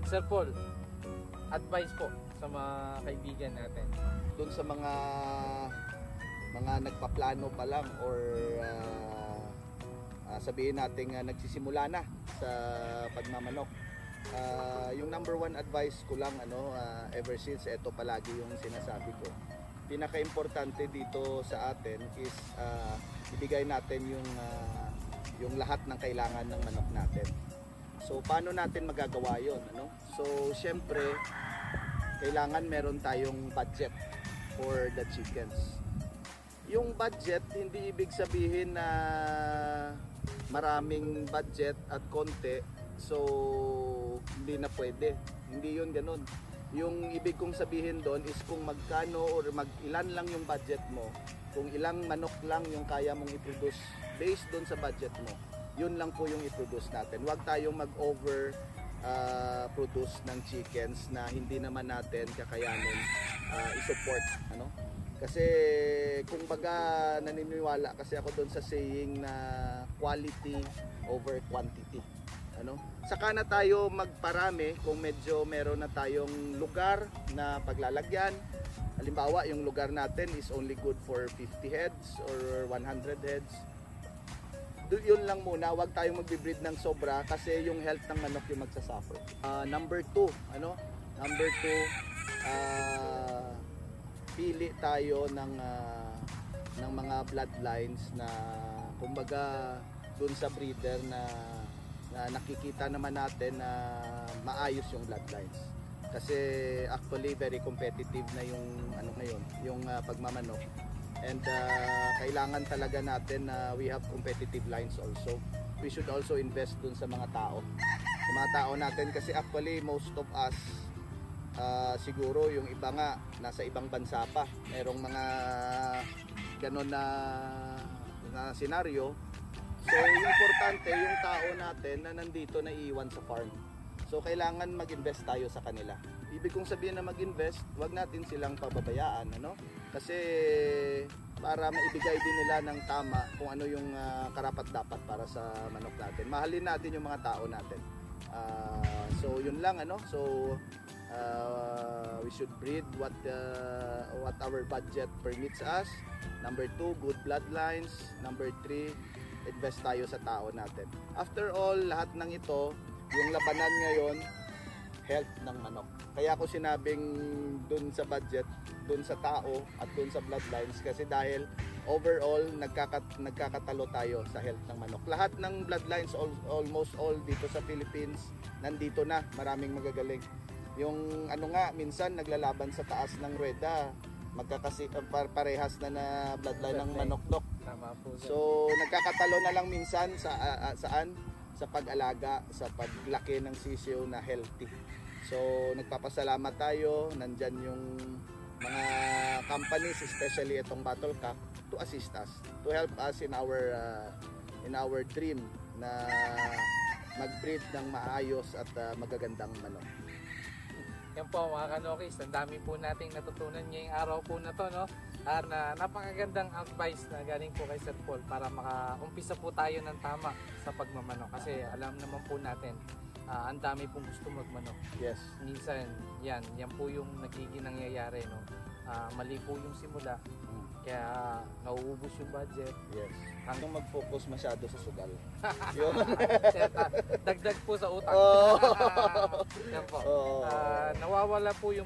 Sir Paul, advice po sa mga kaibigan natin. Doon sa mga nagpaplano pa lang or sabihin natin nagsisimula na sa pagmamanok. Yung number one advice ko lang ever since ito palagi yung sinasabi ko. Pinaka-importante dito sa atin is ibigay natin yung lahat ng kailangan ng manok natin. So paano natin magagawa 'yon, So syempre kailangan meron tayong budget for the chickens. Yung budget hindi ibig sabihin na maraming budget at konti, so hindi na pwede. Hindi 'yun ganoon. Yung ibig kong sabihin doon is kung magkano or ilan lang yung budget mo, kung ilang manok lang yung kaya mong i-produce based doon sa budget mo, yun lang po yung i-produce natin. Huwag tayong mag-over produce ng chickens na hindi naman natin kakayanin i-support, Kasi kung baga naniniwala kasi ako doon sa saying na quality over quantity. Saka na tayo magparami kung medyo meron na tayong lugar na paglalagyan. Halimbawa, yung lugar natin is only good for 50 heads or 100 heads. Yun lang muna, wag tayong magbe-breed ng sobra kasi yung health ng manok yung magsasuffer. Number 2, Number 2, pili tayo ng mga bloodlines na kumbaga dun sa breeder na nakikita naman natin na maayos yung bloodlines. Kasi actually very competitive na yung yung pagmamanok. And kailangan talaga natin na we have competitive lines also. We should also invest dun sa mga tao. Sa mga tao natin kasi actually most of us siguro yung iba nga nasa ibang bansa pa. Merong mga ganon na senaryo. So yung importante yung tao natin na nandito na iiwan sa farm. So kailangan mag-invest tayo sa kanila. Ibig kong sabihin na mag-invest, wag natin silang pababayaan, Kasi para maibigay din nila ng tama kung ano yung karapat-dapat para sa manok natin. Mahalin natin yung mga tao natin. So yun lang, So we should breed what our budget permits us. Number 2, good bloodlines. Number 3, invest tayo sa tao natin. After all, lahat ng ito, yung labanan ngayon, health ng manok. Kaya ako sinabing dun sa budget, dun sa tao at dun sa bloodlines kasi dahil overall nagkakatalo tayo sa health ng manok. Lahat ng bloodlines, almost all dito sa Philippines, nandito na, maraming magagaling. Yung minsan naglalaban sa taas ng rueda, parehas na bloodline ng manok-dok. So nagkakatalo na lang minsan saan? Sa pag-alaga, sa paglaki ng sisiw na healthy. So nagpapasalamat tayo, nandyan yung mga companies, especially itong Battlecock, to assist us, to help us in our dream na mag-breed ng maayos at magagandang manok. Yan po mga kanokis, ang dami po nating natutunan ngayong araw po na to, na napakagandang advice na galing po kay Sir Paul para makaumpisa po tayo ng tama sa pagmamanok. Kasi alam naman po natin, ang dami pong gusto magmanok. Yes. Minsan, yan po yung nagiging nangyayari, mali po yung simula. Kaya nauubos yung budget. Yes. Hanggang mag-focus masyado sa sugal. Dagdag po sa utang. Oh. Yan po. Nawawala po yung